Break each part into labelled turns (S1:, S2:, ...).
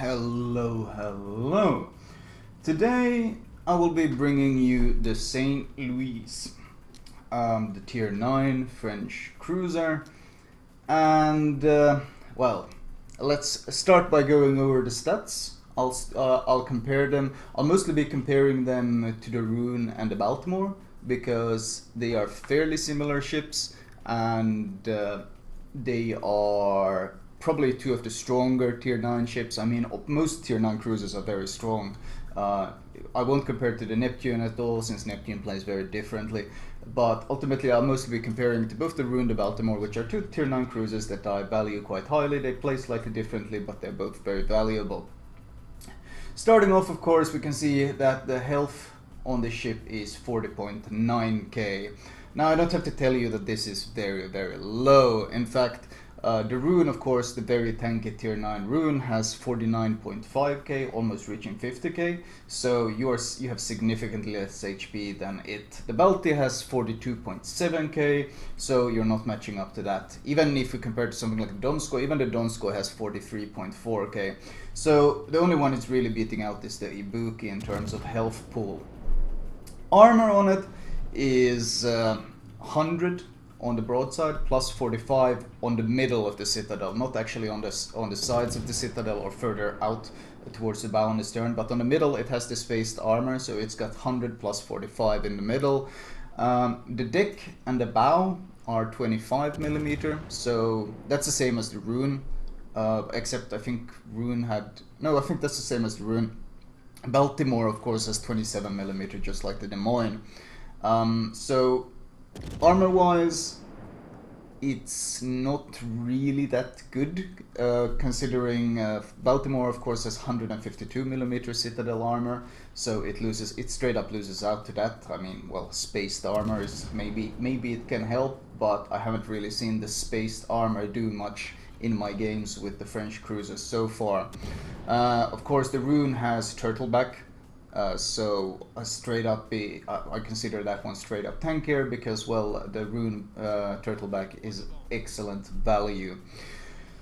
S1: Hello. Today I will be bringing you the Saint Louis, the Tier 9 French cruiser, and well, let's start by going over the stats. I'll compare them. I'll mostly be comparing them to the Roon and the Baltimore because they are fairly similar ships, and they are probably two of the stronger Tier 9 ships. I mean, most Tier 9 cruisers are very strong. I won't compare it to the Neptune at all, since Neptune plays very differently. But ultimately, I'll mostly be comparing to both the Roon and the Baltimore, which are two Tier 9 cruisers that I value quite highly. They play slightly differently, but they're both very valuable. Starting off, of course, we can see that the health on the ship is 40.9k. Now, I don't have to tell you that this is very, very low. In fact, the Roon, of course, the very tanky Tier 9 Roon has 49.5k, almost reaching 50k, so you have significantly less HP than it. The Balti has 42.7k, so you're not matching up to that. Even if you compare to something like Donsko, even the Donsko has 43.4k. So the only one it's really beating out is the Ibuki in terms of health pool. Armor on it is 100 on the broadside, plus 45 on the middle of the Citadel, not actually on the sides of the Citadel or further out towards the bow and the stern, but on the middle it has the spaced armor, so it's got 100 plus 45 in the middle. The deck and the bow are 25mm, so that's the same as the Roon, except I think Roon had... no, I think that's the same as the Roon. Baltimore, of course, has 27mm, just like the Des Moines. So armor wise, it's not really that good, considering Baltimore, of course, has 152mm Citadel armor, so it straight up loses out to that. I mean, well, spaced armor is maybe it can help, but I haven't really seen the spaced armor do much in my games with the French cruisers so far. Of course, the Roon has turtleback. So straight up, I consider that one straight up tankier because, well, the Roon turtleback is excellent value.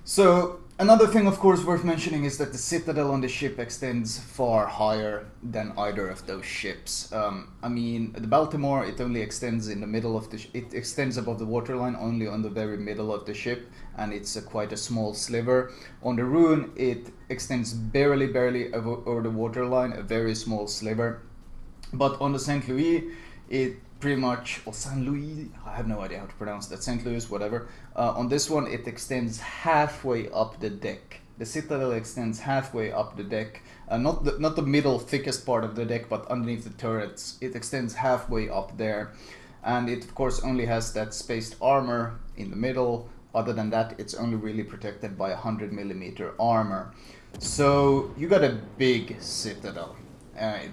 S1: So another thing, of course, worth mentioning is that the Citadel on the ship extends far higher than either of those ships. I mean, the Baltimore, it only extends in the middle of it extends above the waterline only on the very middle of the ship, and it's quite a small sliver. On the Roon, it extends barely over the waterline, a very small sliver. But on the Saint Louis, it pretty much, or Saint Louis, I have no idea how to pronounce that, Saint Louis, whatever. On this one, it extends halfway up the deck. The Citadel extends halfway up the deck, not the middle thickest part of the deck, but underneath the turrets. It extends halfway up there, and it of course only has that spaced armor in the middle. Other than that, it's only really protected by 100mm armor. So you got a big Citadel.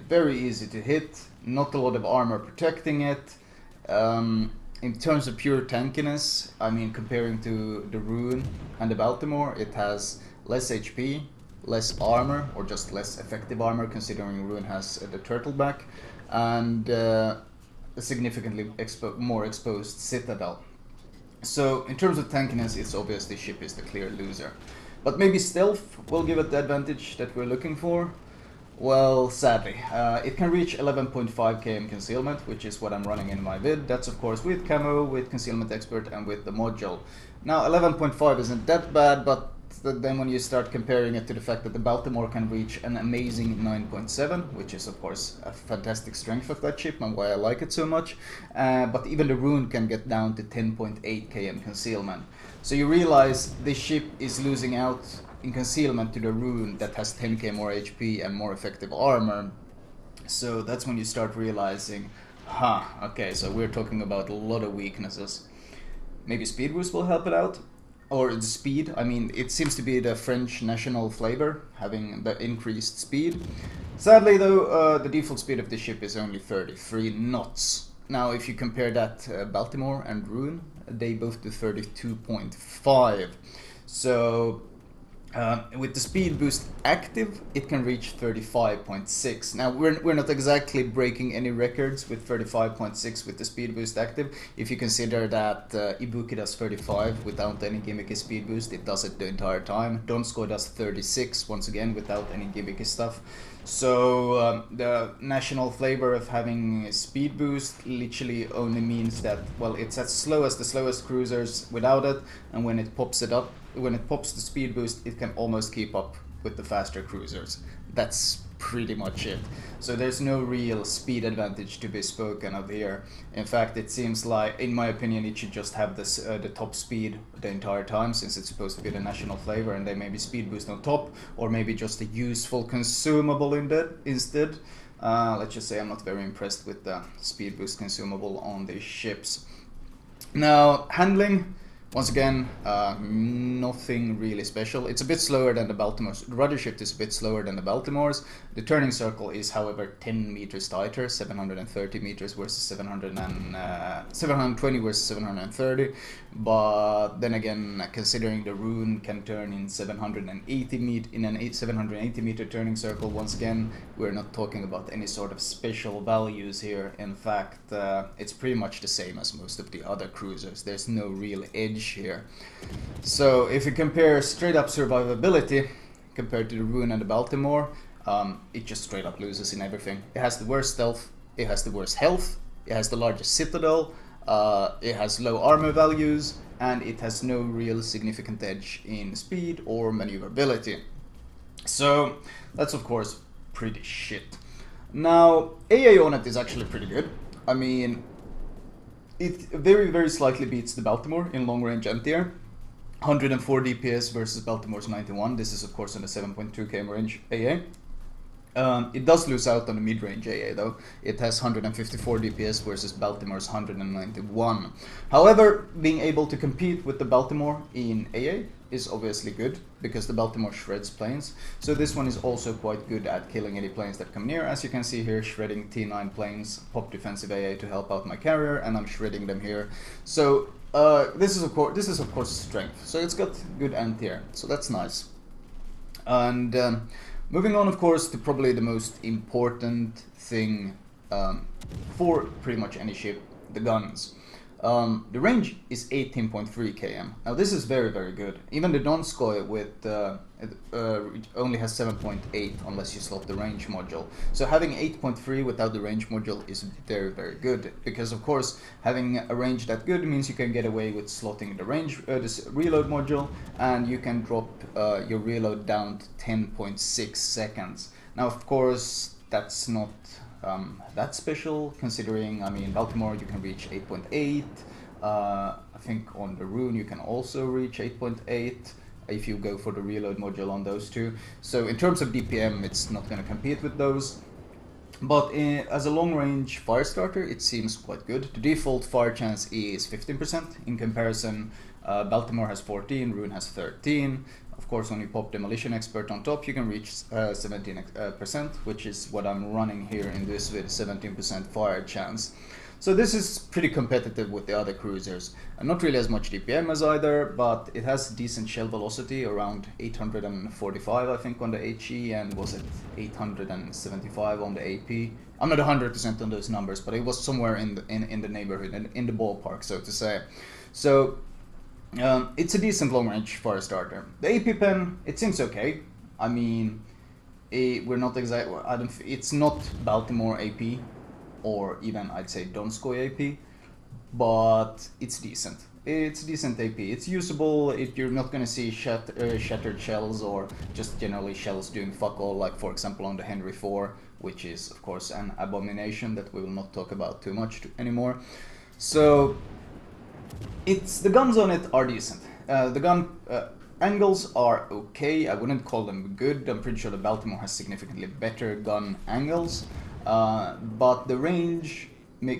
S1: Very easy to hit, not a lot of armor protecting it. In terms of pure tankiness, I mean, comparing to the Roon and the Baltimore, it has less HP, less armor, or just less effective armor, considering Roon has the turtleback, and a significantly more exposed Citadel. So in terms of tankiness, it's obvious the ship is the clear loser. But maybe stealth will give it the advantage that we're looking for. Well, sadly, it can reach 11.5 km concealment, which is what I'm running in my vid. That's of course with camo, with Concealment Expert, and with the module. Now 11.5 isn't that bad, but then when you start comparing it to the fact that the Baltimore can reach an amazing 9.7, which is of course a fantastic strength of that ship and why I like it so much, but even the Roon can get down to 10.8 km concealment. So you realize this ship is losing out in concealment to the Roon that has 10k more HP and more effective armor. So that's when you start realizing, okay, so we're talking about a lot of weaknesses. Maybe speed boost will help it out, or the speed. I mean, it seems to be the French national flavor, having the increased speed. Sadly though, the default speed of the ship is only 33 knots. Now if you compare that Baltimore and Roon, they both do 32.5. So With the speed boost active, it can reach 35.6. Now, we're not exactly breaking any records with 35.6 with the speed boost active. If you consider that Ibuki does 35 without any gimmicky speed boost, it does it the entire time. Donskoy does 36, once again, without any gimmicky stuff. So the national flavor of having a speed boost literally only means that, well, it's as slow as the slowest cruisers without it, and when it pops the speed boost, it can almost keep up with the faster cruisers. That's pretty much it. So there's no real speed advantage to be spoken of here. In fact, it seems like, in my opinion, it should just have this the top speed the entire time, since it's supposed to be the national flavor, and they maybe speed boost on top, or maybe just a useful consumable instead. Let's just say I'm not very impressed with the speed boost consumable on these ships. Now, handling, once again, nothing really special. It's a bit slower than the Baltimore's. The rudder shift is a bit slower than the Baltimore's. The turning circle is, however, 10 meters tighter, 730 meters versus 720 versus 730. But then again, considering the Roon can turn in 780 meter turning circle, once again, we're not talking about any sort of special values here. In fact, it's pretty much the same as most of the other cruisers. There's no real edge here. So if you compare straight up survivability compared to the Roon and the Baltimore, it just straight up loses in everything. It has the worst stealth, it has the worst health, it has the largest Citadel, it has low armor values, and it has no real significant edge in speed or maneuverability. So that's of course pretty shit. Now, AA on it is actually pretty good. I mean, it very, very slightly beats the Baltimore in long range anti-air. 104 DPS versus Baltimore's 91. This is of course on the 7.2 km range AA. It does lose out on the mid-range AA though. It has 154 DPS versus Baltimore's 191. However, being able to compete with the Baltimore in AA is obviously good, because the Baltimore shreds planes. So this one is also quite good at killing any planes that come near. As you can see here, shredding T9 planes, pop defensive AA to help out my carrier, and I'm shredding them here. So this is of course strength. So it's got good anti-air, so that's nice. And moving on, of course, to probably the most important thing for pretty much any ship, the guns. The range is 18.3 km. Now this is very, very good. Even the Donskoy with only has 7.8 unless you slot the range module. So having 8.3 without the range module is very, very good, because of course having a range that good means you can get away with slotting the range, this reload module, and you can drop your reload down to 10.6 seconds. Now of course that's not that special, considering, I mean, Baltimore you can reach 8.8. I think on the Roon you can also reach 8.8 if you go for the reload module on those two. So in terms of DPM, it's not going to compete with those. But as a long range fire starter, it seems quite good. The default fire chance is 15%. In comparison, Baltimore has 14, Roon has 13. Of course, when you pop Demolition Expert on top, you can reach 17%, which is what I'm running here in this with 17% fire chance. So this is pretty competitive with the other cruisers. And not really as much DPM as either, but it has decent shell velocity, around 845 I think on the HE, and was it 875 on the AP. I'm not 100% on those numbers, but it was somewhere in the neighborhood, in the ballpark, so to say. So it's a decent long-range fire starter. The AP pen, it seems okay. I mean, we're not exactly. It's not Baltimore AP, or even I'd say Donskoy AP, but it's decent. It's decent AP. It's usable. You're not going to see shattered shells or just generally shells doing fuck all, like for example on the Henry IV, which is of course an abomination that we will not talk about too much anymore. So the guns on it are decent. The gun angles are okay. I wouldn't call them good. I'm pretty sure the Baltimore has significantly better gun angles, but the range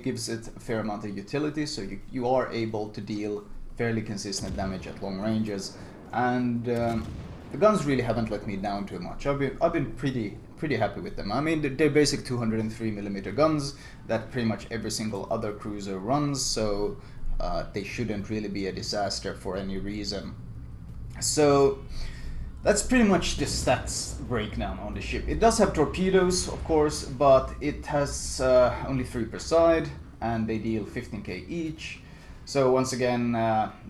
S1: gives it a fair amount of utility, so you are able to deal fairly consistent damage at long ranges, and the guns really haven't let me down too much. I've been pretty happy with them. I mean, they're basic 203mm guns that pretty much every single other cruiser runs, so they shouldn't really be a disaster for any reason. So that's pretty much the stats breakdown on the ship. It does have torpedoes, of course, but it has only 3 per side, and they deal 15k each. So once again,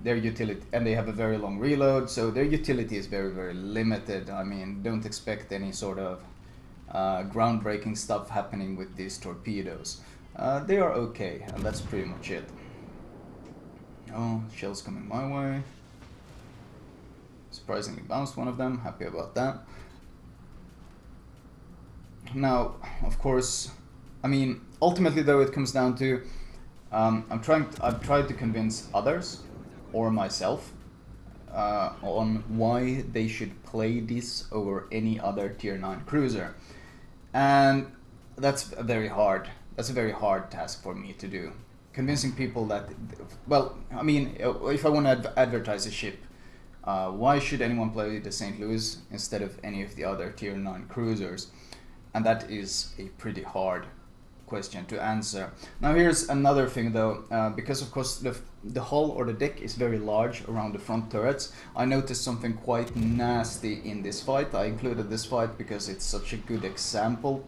S1: their utility, and they have a very long reload, so their utility is very, very limited. I mean, don't expect any sort of groundbreaking stuff happening with these torpedoes. They are okay, and that's pretty much it. Oh, shells coming my way. Surprisingly bounced one of them, happy about that. Now, of course, I mean, ultimately though it comes down to, I've tried to convince others, or myself, on why they should play this over any other tier 9 cruiser. And that's a very hard task for me to do. Convincing people that, well, I mean, if I want to advertise a ship, why should anyone play the St. Louis instead of any of the other tier 9 cruisers? And that is a pretty hard question to answer. Now here's another thing though, because of course the hull or the deck is very large around the front turrets, I noticed something quite nasty in this fight. I included this fight because it's such a good example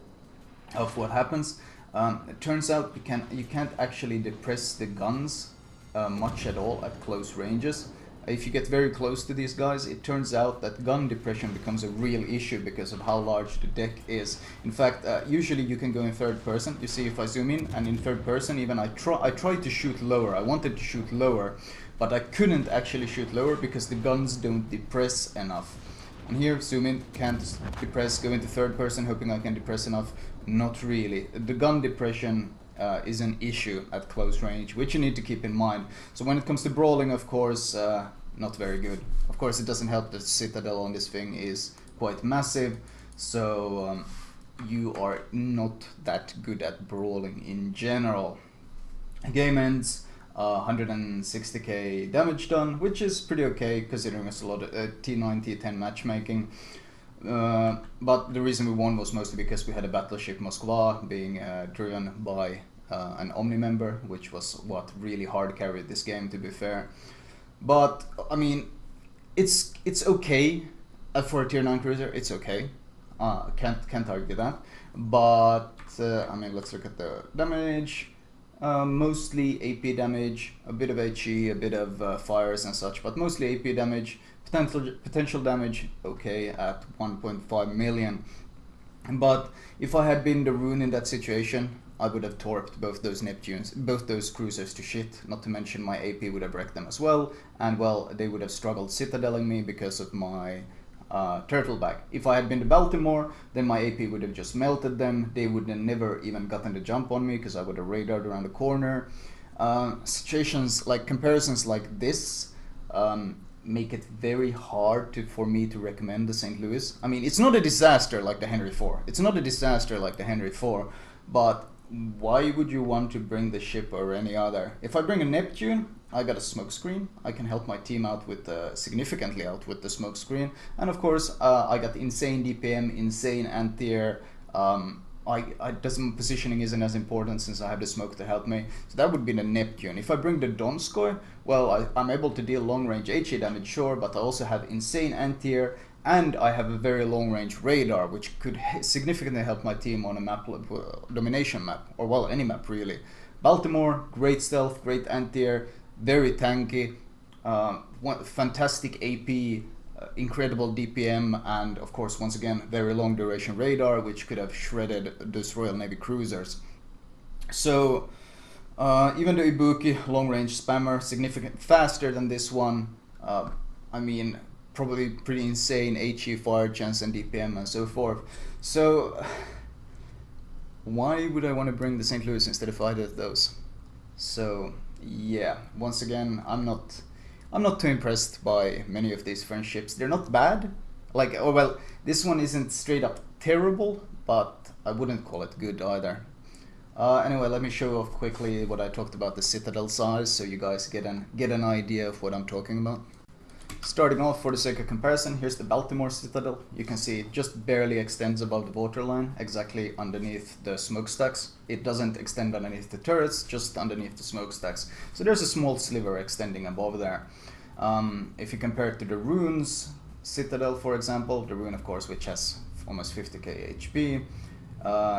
S1: of what happens. It turns out you can't actually depress the guns much at all at close ranges. If you get very close to these guys, it turns out that gun depression becomes a real issue because of how large the deck is. In fact, usually you can go in third person. You see if I zoom in, and in third person even I tried to shoot lower. I wanted to shoot lower, but I couldn't actually shoot lower because the guns don't depress enough. And here, zoom in, can't depress, go into third person, hoping I can depress enough. Not really. The gun depression is an issue at close range, which you need to keep in mind. So when it comes to brawling, of course, not very good. Of course, it doesn't help that Citadel on this thing is quite massive, so you are not that good at brawling in general. Game ends, 160k damage done, which is pretty okay considering it's a lot of T9, T10 matchmaking. But the reason we won was mostly because we had a battleship Moskva being driven by an Omni member, which was what really hard carried this game, to be fair. But I mean, it's okay for a tier 9 cruiser. It's okay. Can't argue that. But I mean, let's look at the damage. Mostly AP damage, a bit of HE, a bit of fires and such, but mostly AP damage. Potential damage, okay, at 1.5 million. But if I had been the Roon in that situation, I would have torped both those Neptunes, both those cruisers to shit, not to mention my AP would have wrecked them as well, and well, they would have struggled citadeling me because of my turtleback. If I had been to Baltimore, then my AP would have just melted them. They would have never even gotten the jump on me because I would have radared around the corner. Situations like comparisons like this make it very hard for me to recommend the St. Louis. I mean, it's not a disaster like the Henry IV. It's not a disaster like the Henry IV, but why would you want to bring the ship or any other? If I bring a Neptune, I got a smoke screen. I can help my team out with significantly out with the smoke screen, and of course I got insane DPM, insane anti-air. Positioning isn't as important since I have the smoke to help me. So that would be the Neptune. If I bring the Donskoy, well, I'm able to deal long range HE damage, sure, but I also have insane anti-air, and I have a very long range radar, which could significantly help my team on a map, domination map, or well, any map really. Baltimore, great stealth, great anti-air, very tanky, fantastic AP, incredible DPM, and of course once again very long duration radar, which could have shredded those Royal Navy cruisers. So even the Ibuki long range spammer, significant faster than this one. I mean, probably pretty insane HE fire chance and DPM and so forth. So why would I want to bring the St. Louis instead of either of those? So yeah, once again, I'm not too impressed by many of these French ships. They're not bad. Like, oh well, this one isn't straight up terrible, but I wouldn't call it good either. Anyway, let me show off quickly what I talked about the Citadel size, so you guys get an idea of what I'm talking about. Starting off, for the sake of comparison, here's the Baltimore Citadel. You can see it just barely extends above the waterline, exactly underneath the smokestacks. It doesn't extend underneath the turrets, just underneath the smokestacks. So there's a small sliver extending above there. If you compare it to the Roon's Citadel, for example, the Roon, of course, which has almost 50k HP.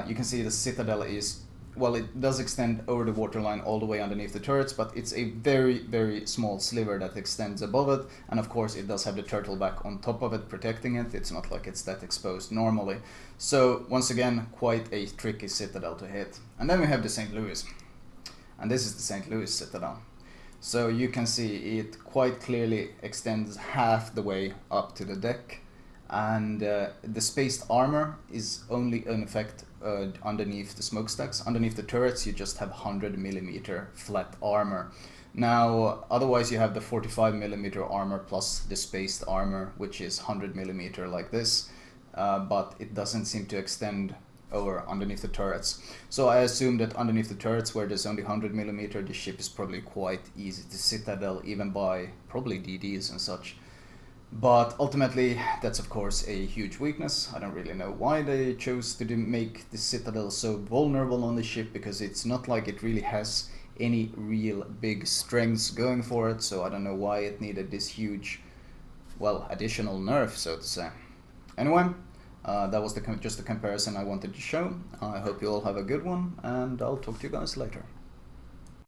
S1: You can see the Citadel is, well, it does extend over the waterline all the way underneath the turrets, but it's a very, very small sliver that extends above it, and of course it does have the turtle back on top of it protecting it. It's not like it's that exposed normally. So once again, quite a tricky Citadel to hit. And then we have the St. Louis, and this is the St. Louis Citadel. So you can see it quite clearly extends half the way up to the deck, and the spaced armor is only in effect underneath the smokestacks. Underneath the turrets you just have 100mm flat armor. Now otherwise you have the 45mm armor plus the spaced armor, which is 100mm like this, but it doesn't seem to extend over underneath the turrets. So I assume that underneath the turrets, where there's only 100mm, the ship is probably quite easy to Citadel, even by probably DDs and such. But ultimately, that's of course a huge weakness. I don't really know why they chose to make the Citadel so vulnerable on the ship, because it's not like it really has any real big strengths going for it, so I don't know why it needed this huge, well, additional nerf, so to say. Anyway, that was just the comparison I wanted to show. I hope you all have a good one, and I'll talk to you guys later.